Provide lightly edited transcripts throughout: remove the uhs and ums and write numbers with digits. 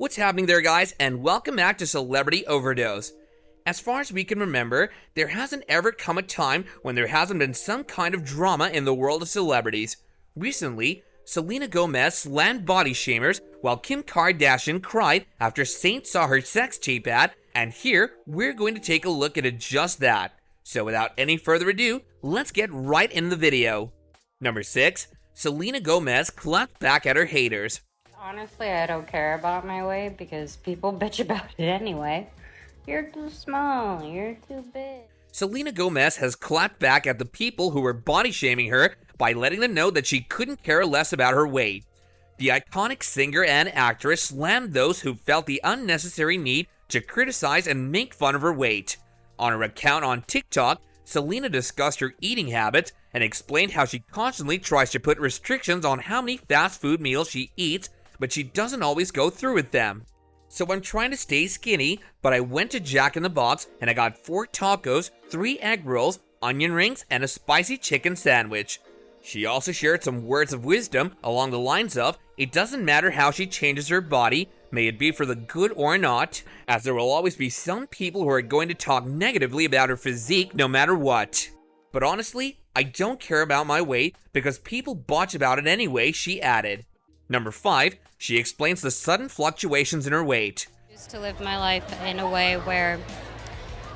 What's happening there, guys, and welcome back to Celebrity Overdose. As far as we can remember, there hasn't ever come a time when there hasn't been some kind of drama in the world of celebrities. Recently, Selena Gomez slammed body shamers while Kim Kardashian cried after Saint saw her sex tape ad, and here we're going to take a look at just that. So without any further ado, let's get right in the video. Number 6. Selena Gomez clapped back at her haters. Honestly, I don't care about my weight because people bitch about it anyway. You're too small, you're too big. Selena Gomez has clapped back at the people who were body shaming her by letting them know that she couldn't care less about her weight. The iconic singer and actress slammed those who felt the unnecessary need to criticize and make fun of her weight. On her account on TikTok, Selena discussed her eating habits and explained how she constantly tries to put restrictions on how many fast food meals she eats, but she doesn't always go through with them. So I'm trying to stay skinny, but I went to Jack in the Box and I got 4 tacos, 3 egg rolls, onion rings, and a spicy chicken sandwich. She also shared some words of wisdom along the lines of, it doesn't matter how she changes her body, may it be for the good or not, as there will always be some people who are going to talk negatively about her physique no matter what. But honestly, I don't care about my weight because people botch about it anyway, she added. Number 5, she explains the sudden fluctuations in her weight. Just to live my life in a way where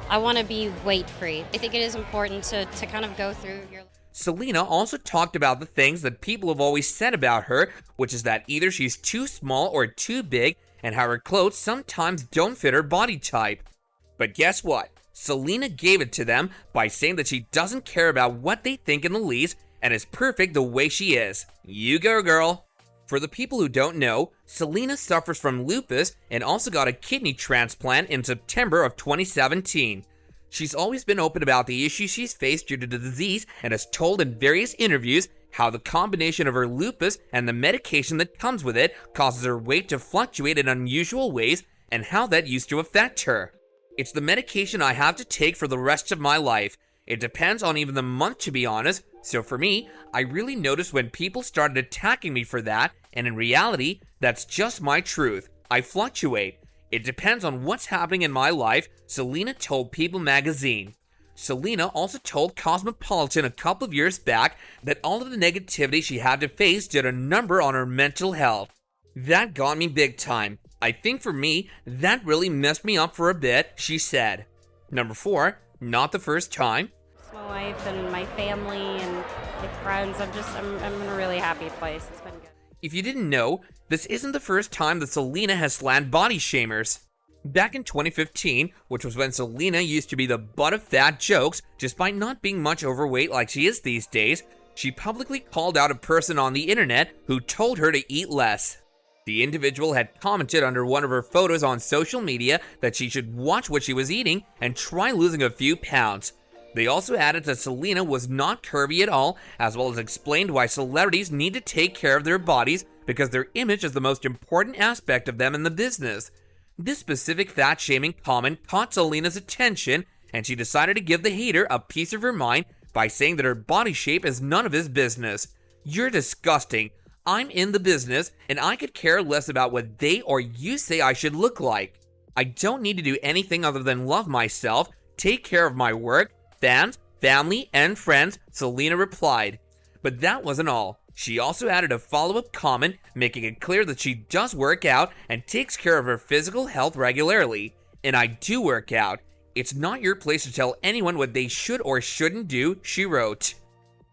I want to be weight-free. I think it is important to kind of go through your... Selena also talked about the things that people have always said about her, which is that either she's too small or too big, and how her clothes sometimes don't fit her body type. But guess what? Selena gave it to them by saying that she doesn't care about what they think in the least, and is perfect the way she is. You go, girl. For the people who don't know, Selena suffers from lupus and also got a kidney transplant in September of 2017. She's always been open about the issues she's faced due to the disease and has told in various interviews how the combination of her lupus and the medication that comes with it causes her weight to fluctuate in unusual ways and how that used to affect her. It's the medication I have to take for the rest of my life. It depends on even the month, to be honest, so for me, I really noticed when people started attacking me for that, and in reality, that's just my truth. I fluctuate. It depends on what's happening in my life, Selena told People magazine. Selena also told Cosmopolitan a couple of years back that all of the negativity she had to face did a number on her mental health. That got me big time. I think for me, that really messed me up for a bit, she said. Number 4, not the first time. My wife and my family and my friends, I'm in a really happy place. It's been good. If you didn't know, this isn't the first time that Selena has slammed body shamers. Back in 2015, which was when Selena used to be the butt of fat jokes, despite not being much overweight like she is these days, she publicly called out a person on the internet who told her to eat less. The individual had commented under one of her photos on social media that she should watch what she was eating and try losing a few pounds. They also added that Selena was not curvy at all, as well as explained why celebrities need to take care of their bodies because their image is the most important aspect of them in the business. This specific fat-shaming comment caught Selena's attention, and she decided to give the hater a piece of her mind by saying that her body shape is none of his business. You're disgusting. I'm in the business, and I could care less about what they or you say I should look like. I don't need to do anything other than love myself, take care of my work, fans, family, and friends, Selena replied. But that wasn't all. She also added a follow-up comment, making it clear that she does work out and takes care of her physical health regularly. And I do work out. It's not your place to tell anyone what they should or shouldn't do, she wrote.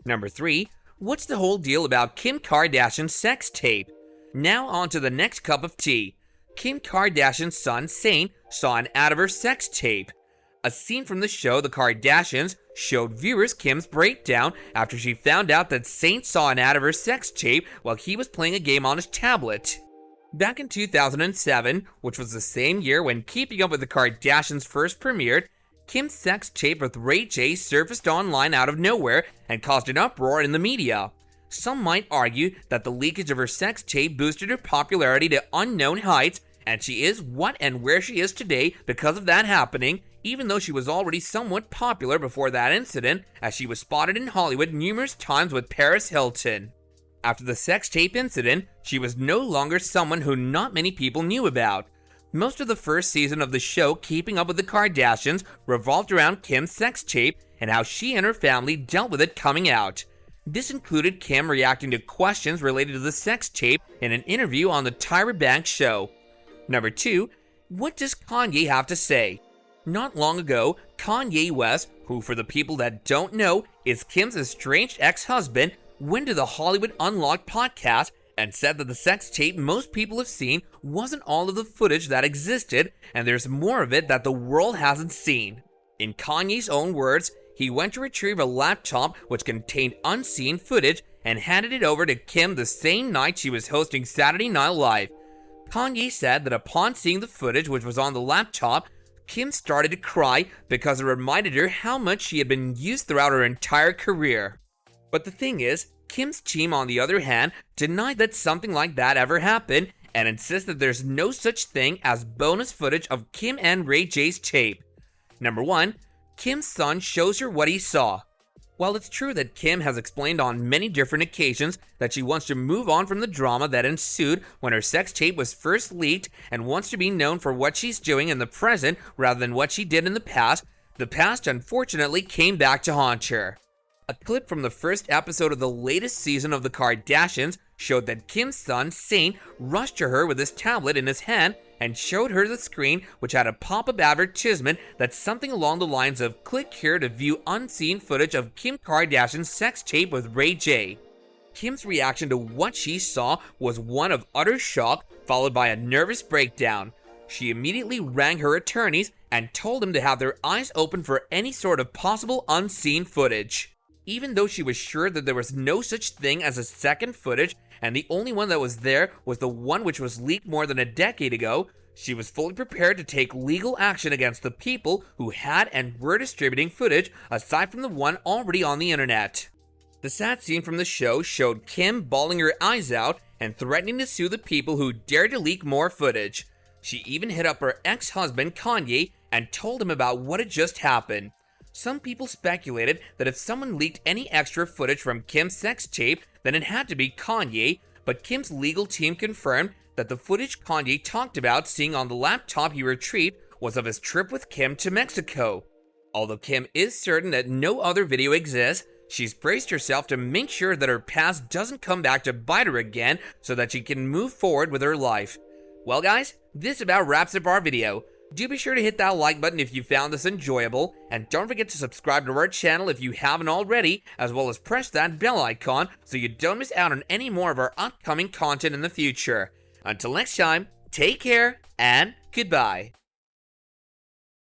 Number 3. What's the whole deal about Kim Kardashian's sex tape? Now on to the next cup of tea. Kim Kardashian's son, Saint, saw an ad of her sex tape. A scene from the show The Kardashians showed viewers Kim's breakdown after she found out that Saint saw an ad of her sex tape while he was playing a game on his tablet. Back in 2007, which was the same year when Keeping Up with the Kardashians first premiered, Kim's sex tape with Ray J surfaced online out of nowhere and caused an uproar in the media. Some might argue that the leakage of her sex tape boosted her popularity to unknown heights, and she is what and where she is today because of that happening, even though she was already somewhat popular before that incident, as she was spotted in Hollywood numerous times with Paris Hilton. After the sex tape incident, she was no longer someone who not many people knew about. Most of the first season of the show Keeping Up with the Kardashians revolved around Kim's sex tape and how she and her family dealt with it coming out. This included Kim reacting to questions related to the sex tape in an interview on the Tyra Banks show. Number 2, what does Kanye have to say? Not long ago, Kanye West, who for the people that don't know is Kim's estranged ex-husband, went to the Hollywood Unlocked podcast and said that the sex tape most people have seen wasn't all of the footage that existed, and there's more of it that the world hasn't seen. In Kanye's own words, he went to retrieve a laptop which contained unseen footage and handed it over to Kim the same night she was hosting Saturday Night Live. Kanye said that upon seeing the footage which was on the laptop, Kim started to cry because it reminded her how much she had been used throughout her entire career. But the thing is, Kim's team, on the other hand, denied that something like that ever happened and insists that there's no such thing as bonus footage of Kim and Ray J's tape. Number 1, Kim's son shows her what he saw. While it's true that Kim has explained on many different occasions that she wants to move on from the drama that ensued when her sex tape was first leaked and wants to be known for what she's doing in the present rather than what she did in the past unfortunately came back to haunt her. A clip from the first episode of the latest season of The Kardashians showed that Kim's son, Saint, rushed to her with his tablet in his hand and showed her the screen, which had a pop-up advertisement that's something along the lines of "Click here to view unseen footage of Kim Kardashian's sex tape with Ray J." Kim's reaction to what she saw was one of utter shock, followed by a nervous breakdown. She immediately rang her attorneys and told them to have their eyes open for any sort of possible unseen footage. Even though she was sure that there was no such thing as a second footage, and the only one that was there was the one which was leaked more than a decade ago, she was fully prepared to take legal action against the people who had and were distributing footage aside from the one already on the internet. The sad scene from the show showed Kim bawling her eyes out and threatening to sue the people who dared to leak more footage. She even hit up her ex-husband Kanye and told him about what had just happened. Some people speculated that if someone leaked any extra footage from Kim's sex tape, then it had to be Kanye, but Kim's legal team confirmed that the footage Kanye talked about seeing on the laptop he retrieved was of his trip with Kim to Mexico. Although Kim is certain that no other video exists, she's braced herself to make sure that her past doesn't come back to bite her again so that she can move forward with her life. Well guys, this about wraps up our video. Do be sure to hit that like button if you found this enjoyable, and don't forget to subscribe to our channel if you haven't already, as well as press that bell icon so you don't miss out on any more of our upcoming content in the future. Until next time, take care and goodbye.